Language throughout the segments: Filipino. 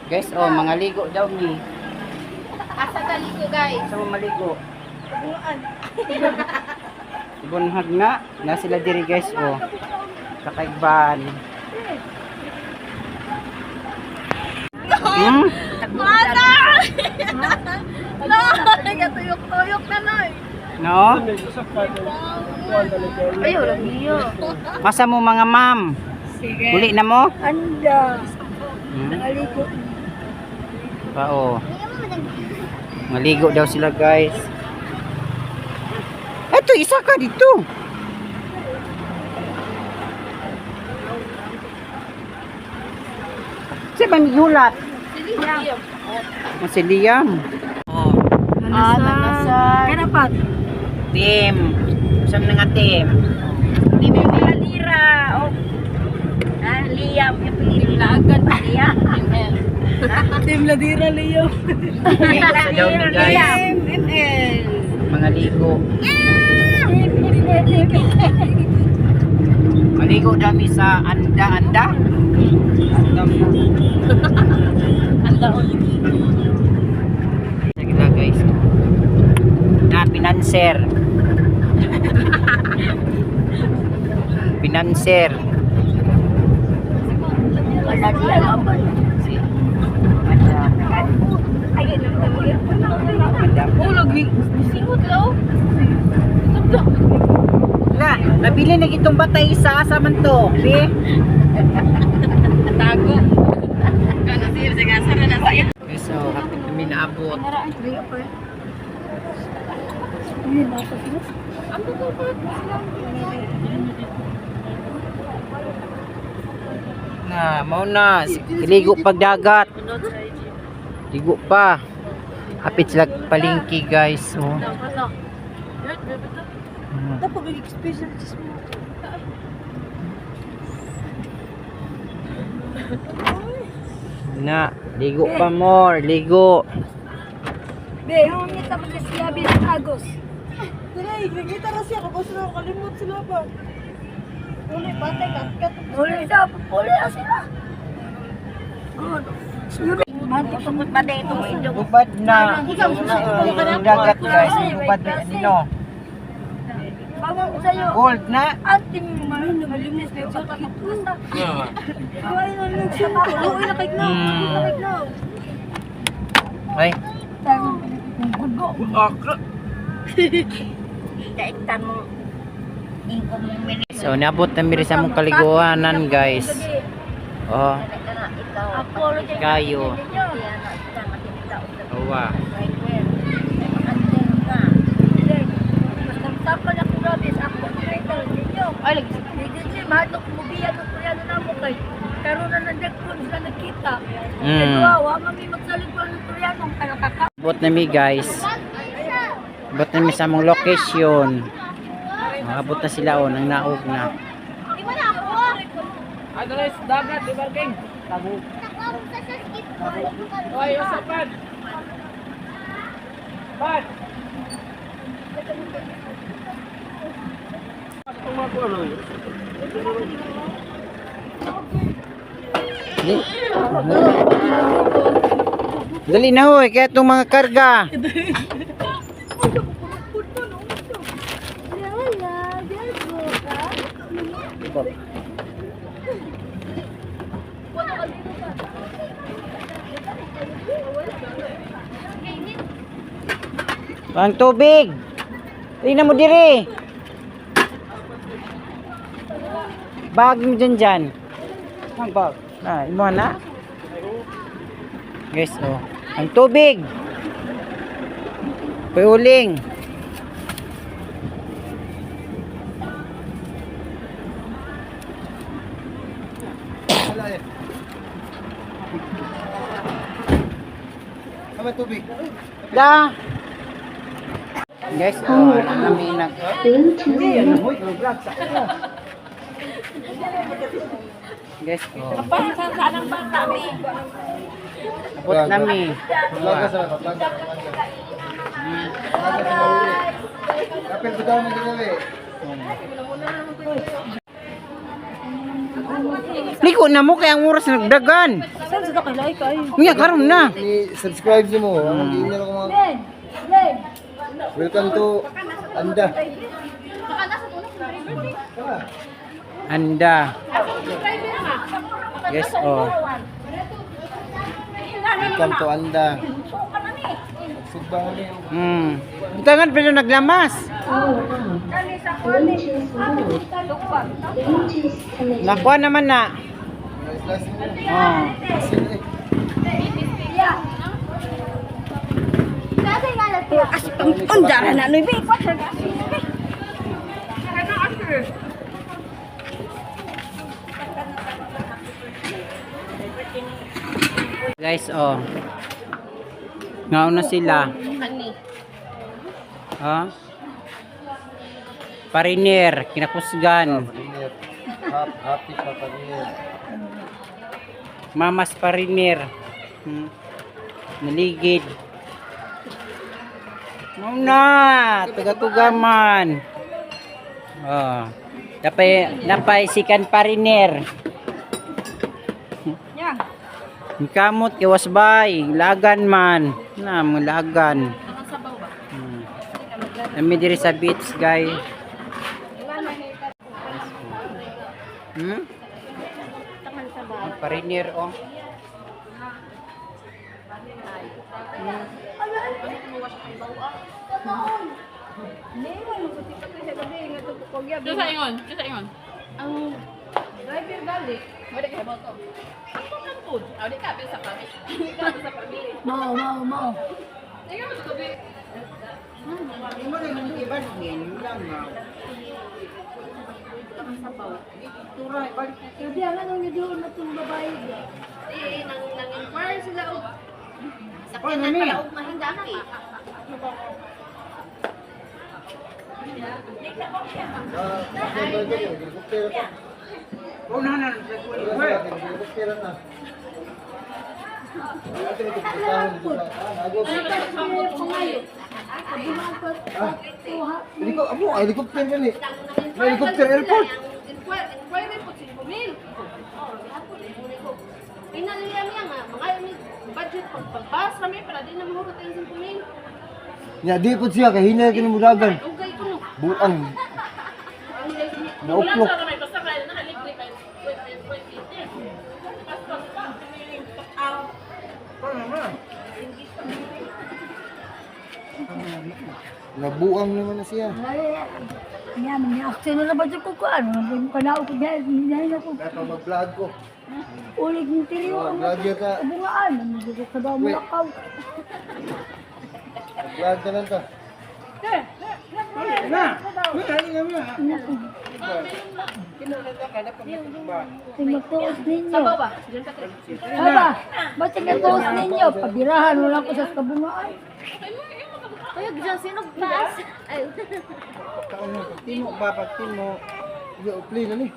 Guys, oh, mga ligo daw ni. Asa taligo guys? Sa mga maligo. Bunuan. Ibunhag na sila diri guys, oh. Sa kaigban. Mata! No! Nagtuyok-tuyok na noy. No? Ayaw lang niyo. Masa mo mga ma'am? Sige. Huli na mo? Anda. Hmm? Naligo. Pa, oh. Maligo daw sila guys. Eto, isa ka dito. Siya ba migulat? Si Liam. Oh. Nanasag. Kanapat. Team. Saan na nga team? Di may Ladira. Oh. Liam. Yung agad. Liam. Team Ladira, Liam. Sa daw ni guys. ML. Mga ligo. Maligo dami sa anda-anda. Anda. Sige guys. Na pinanser. Pinanser. Wala siya laban. Ulog ni singot law. Na, nabili na gitong batay isa sa man to. Bi. Tago. Kana siya sa gasa na saya. So, happy kami naabot. Na, mau na. Ligo pag dagat. Ligo pa. Hapit sila palingki guys. Oh. Dapat mag-experience sa mo. Na, ligo pa more. Ligo. Be, yung kita mag-siya bilang Agos. Dali, nagkita na siya. Kapag sila kalimot sila ba? Uli, patay, kat-kat. Uli na sila. Mantik sumot pa din itong indog. Ubad na. Yung dagat guys. Ubad na. Nino. Bawang ko sa'yo. Gold na. Ating mga nalimus na yung sakit ko. Kawai na lang siya pa. Uy, nakignaw. Nakignaw. Ay. Gugo. Daiktan mo. Ingko mong minit. So, nabot na miri sa mong kaliguanan guys. Oh. Kayo. Awa. Ay, lagi mahadlok mo biya ng kuryano na mo kay karon na nagdagpon sila nakita. Kaya wa mami magsaligwan ng kuryano kaya kaka. Abot na mi guys. Abot na mi sa mong location. Abot na sila oh, nang naog na. Di ba na ako? Adres dagat di barking. Tago. Oy, usapan. Bad. Dali na hoy, kaya itong mga karga. Pang tubig. Tingnan mo diri. Bag mo dyan. Ang bag. Ah, imo na. Guys, oh. Ang tubig. Peuling. Sama tubig. Da. Guys, oh, kami nag Guys, oh. Saan ang bata mi? Abot nami. Laga sa laga. Kapil ko daw ng dili. Liko na mo kaya ang oras nagdagan. Saan sa kakilay ka eh? Nga karon na. I-subscribe mo. Ang email ko mga... Len! Len! Welcome to Anda. Anda. Yes, oh. Welcome to Anda. Sugbang ano yung... Tangan pero naglamas. Nakuha naman na. Oh. Undara na no ibi. Guys, oh. Ngauna sila. Ha? Pariner, kinakusgan. Happy Papanir. Mamas Pariner. Naligid. Ngauna, taga-tugaman. Oh. Napay sikan Pariner. Yan. Kamot kiwasbay, lagan man. Na, mga lagan. Kami diri sa beach, guys. Pariner, oh. Sa ingon. Ang driver balik, wala ka ba to? Ang lang food. Di ka sa kami. Di ka sa pamilya. Mau. Tingnan mo sa gabi. Kasi ang anong nidoon na itong babae dyan. Nang-inquire sila o. Sakyan na pala o mahindaki. Helicopter kan ni. Helicopter airport. Inquire po si Bumil. Pinaliya niya nga, mga budget pagbas kami para di na mahurot ang Bumil. Ya di pud siya kay hinay kinumudagan. Ugay ko no. Buang. Nauplok. Basta kaya nakalibre kayo. Nabuang naman na siya. Yan, may action na ba dyan ko ko? Ano, panao ko dyan, hindi na ko. Dapat mag-vlog ko. Ulig ng tiriyo. Oh, vlogger ka. Bungaan, nagdudok ka daw mulakaw. Mag-vlog ka lang ka. Tingatuos ninyo. Sabaw ba? Diyan ka Aba, ba't tingatuos ninyo? Pabirahan mo lang ko sa kabungaan. Kuya, diyan sinog taas. Ay. Pagtimo ba, pagtimo. Iya, play na ni.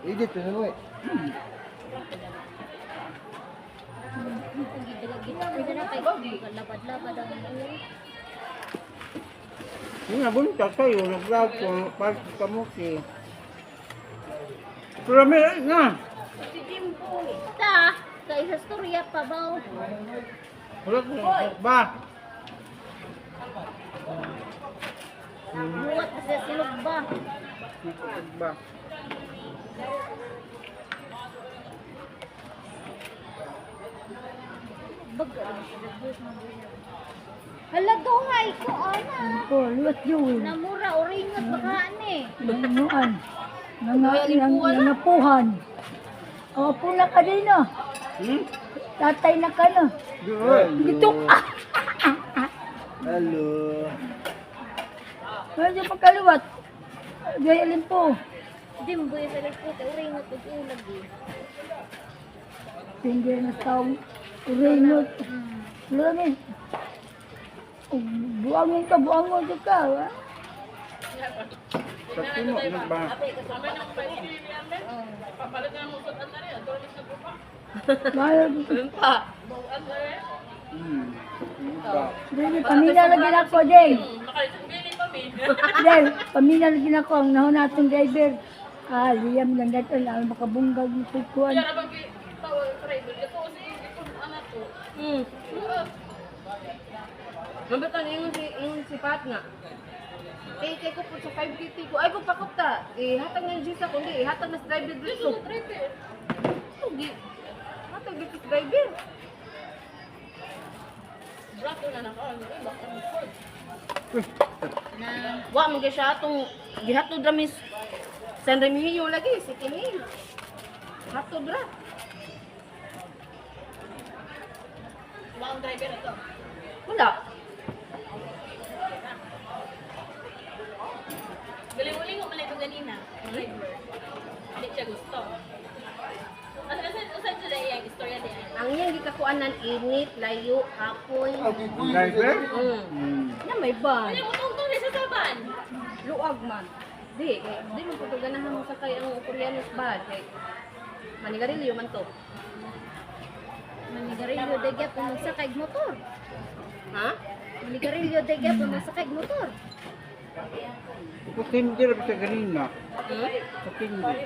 Edit na mo eh. Pwede na kayo. Lapad-lapad ang Yung nabunta kayo, nag-vlog ko, pag kamuki. Pero meron na. Ta, kay sa storya pa ba? Wala ko ba? Buwat na siya sinog ba? Ba? Hala, duhay ko, ana. Ko, luwat yun. Namura, oringot baka ni. Nanguan. Nangapuhan. O, pula ka din na. Tatay na ka na. Dito. Hello. Medyo pagkaluwat. Gayalin po. Hindi mo buhay sa likod, oringot ug ulag eh. Hindi na taong uringot. Wala na. Buangin ka ka. Ha? Pagtimo, ano ba? Bayad. Pa. Dili, pamilya lagi na ako, Deng. Deng, pamilya lagi na ako. Ang nahon natong driver. Liyam lang dito lang makabunggag yung kukuan. Kaya na bang tawag driver ito kasi ito anak ko. Mabatan yung sipat nga. Kay ko po sa 550 ko. Ay, kung pakupta. Hatag na yung Gisa kundi. Hatag na sa driver dito. Tugi. Hatag dito sa driver. Brato na naka. Wa, mga siya itong gihatod ramis San Remigio lagi. Si Kinil. Hatod ra. Wala ang driver ito? Wala. Galing-galing ko malay ko ganina. Driver. Hindi siya gusto. Usan siya dahil yung istorya din. Ang iyang gikakuanan init, layo, hapon. Driver? Na may ban. Ano yung utong-utong rin sa saban? Luag man. Di mo po ito ganahan mo sa kay ang Koreanos ba? Kay manigarilyo man to. Manigarilyo de gyap mo sa kay motor. Ha? Manigarilyo de gyap mo sa kay motor. Kutindir sa ganina. Hmm? Kutindir.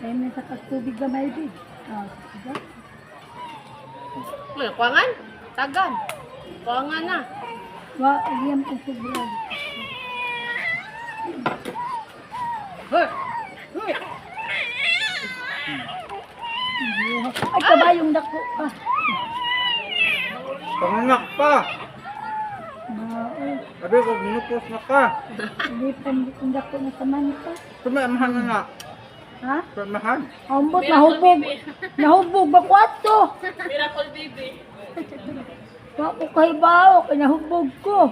Ay may sa tubig gamay din. Diba? Ano, kuwangan? Tagan. Kuwangan na. Liyam kong sobrang. Hey! Ay, kabayong dako ka. Panganak pa. Mao. Sabi ko, ginupos na ka. Hindi pa ang dako na sa manita. Tumamahan na nga. Ha? Tumamahan. Ambot, nahubog. Nahubog ba kwato? Miracle baby. Ako kay bao, kay nahubog ko.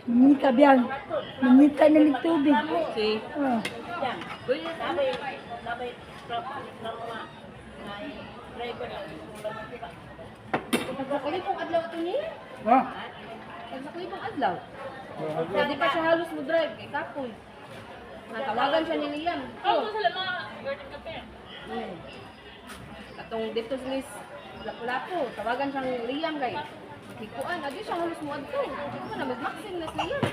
Mimika biyan. Mimika na ng tubig. Si. Oh. Uy, Nagsakalipong adlaw ito niya? Ha? Nagsakalipong adlaw? Hindi pa siya halos mo drive, kay Kapoy. Natawagan siya ni Liam. Oo, sila mga garden kape. Katong dito sa Miss Lapu-Lapu, tawagan siyang Liam kay Hikuan, adi siya halos mo adto. Hindi ko na mag-maxing na si Liam.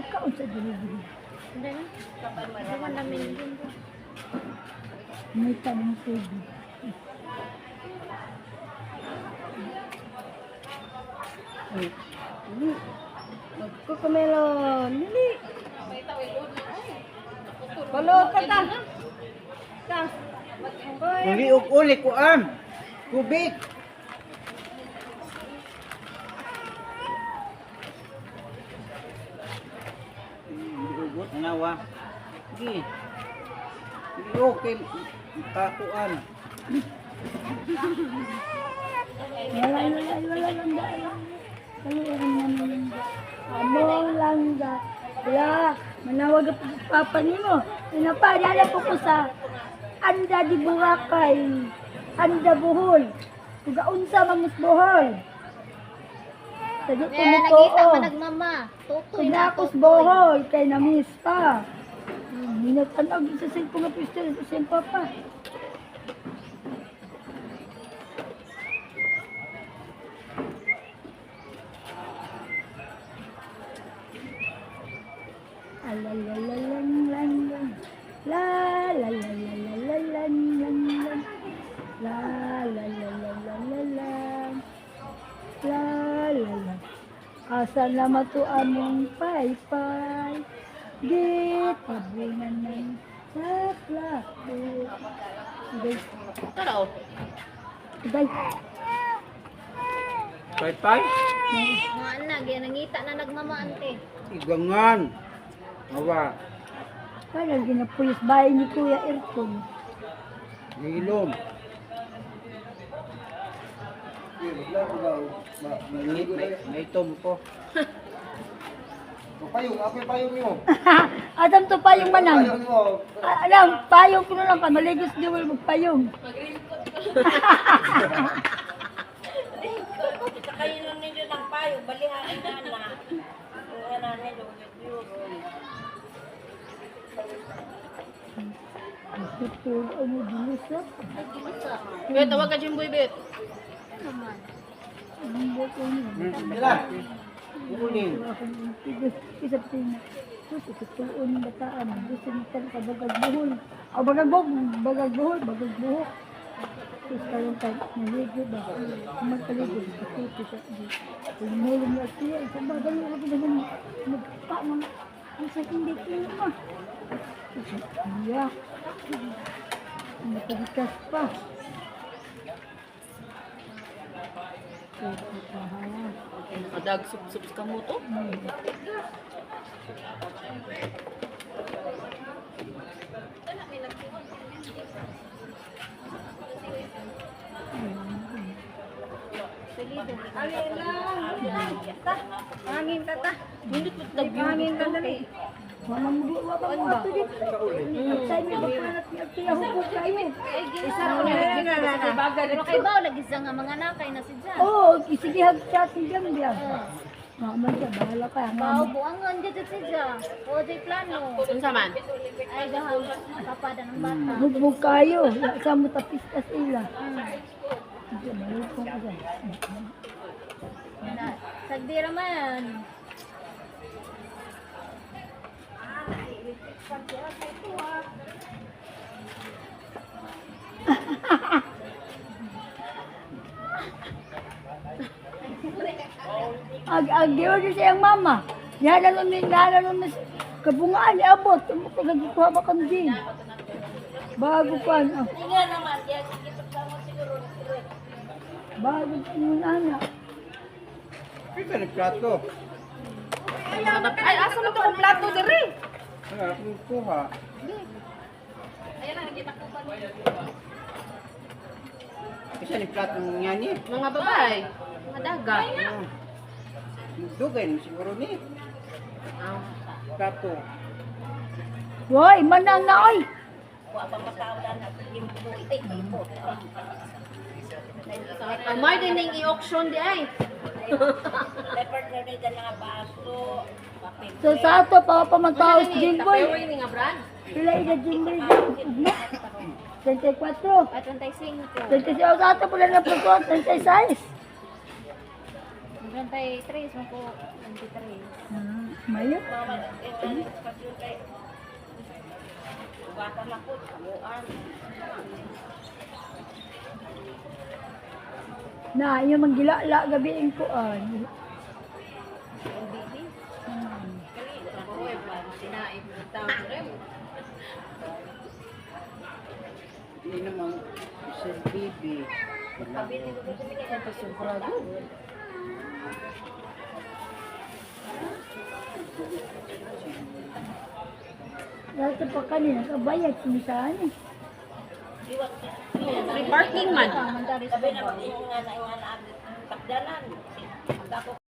Ikaw sa delivery. Hindi na. Kapag namin yun. May tanong tubig. Magkukumelon. Nili. Balot ka ta. Ka. Uli og uli ko am. Tubig. Ugot nawa. Sige. Sige okay. Takuan. Wala langga. Among langga. Wala. Manawag ang papa nimo. Pinapaalala po ko sa Anda di Boracay. Anda Bohol. Tugaunsa mangus Bohol. Tadi Nakita tumutuo. ka nagmama. Tutoy na Kunakos Bohol. Kay namis pa. Minatanaw sa singko nga pistol sa singko pa. Alalalang la la la la la la la la la la la la la la la la la asa na mato among paypay git pabungan ng saklako guys Tara o. guys Tay-tay. Mga anak, nangita na nagmama ante. Igangan. Awa. parang ginapuyos bahay ni Kuya Erton. Ilom. May tumpo. Payong, ako yung payong nyo. Adam to payong manang. Payong mo. Alam, payong ko na lang ka. Maligos di mo magpayong. Kayo lang ninyo ng payo, balihaan na na. Wala na ninyo. Ito, ano, dinis na. Bet, tawag ka Jimboy, Bet. Naman. Hindi ko niya. Sila. Kukunin. Isa pa yun. Gusto ko tuon ng bataan. Gusto nito ka bagag buhol. O bagag buhol. Tapos kayong tayo, naligo ba? Magpaligo, ikuti siya. Pumulong niya siya. Isang bagay yung ako naman magpa mga ang sa hindi ko naman. Iya. Matalikas pa. Nakadag sup-sup ka mo to. Hangin tata. Nindot mo hangin ka dali. Mama mo ato dito. Tayo may magpalat niya kaya hukuk kayo. Isa ko na bagal. Pero kay Bao, lagi siya nga mga nakay na si Jan. Oo, sige hagchat si Jam diyan. Mama siya, bahala ka. Bao, buangan dyan si Jan. O, di plano. Unsa man? Ay, dahang kapada ng bata. Hugbog kayo. Sa mo tapis ka sila. Hmm. Sige, malit ko ka dyan. Sagdi raman. Ag-agyo siya yung mama. Nahalalo na kabungaan ni abot. Nagkuha ba kang din? Bago pa. Bago pa yung anak. Kita ni plato. Ay, asa mo to kung plato diri? Ano, ako kuha. Isa ni plato niya ni. Mga babae, mga daga. Dugay siguro ni. Plato. Woy, manang na oy. Amay din yung i-auction di ay. So sa ato, papamagpaos Jimboy. Tupperware ni nga brand. Sila ina Jimboy. 34. At 25. 36 sa ato pala na po 36. 23 mo ko. 23. Mayo. Na, yung manggila-la gabi ang kuan. Hindi naman isa bibi. Dahil sa pa kanina, kabayad kumisaan eh. Free parking man. Mandari sa Bao.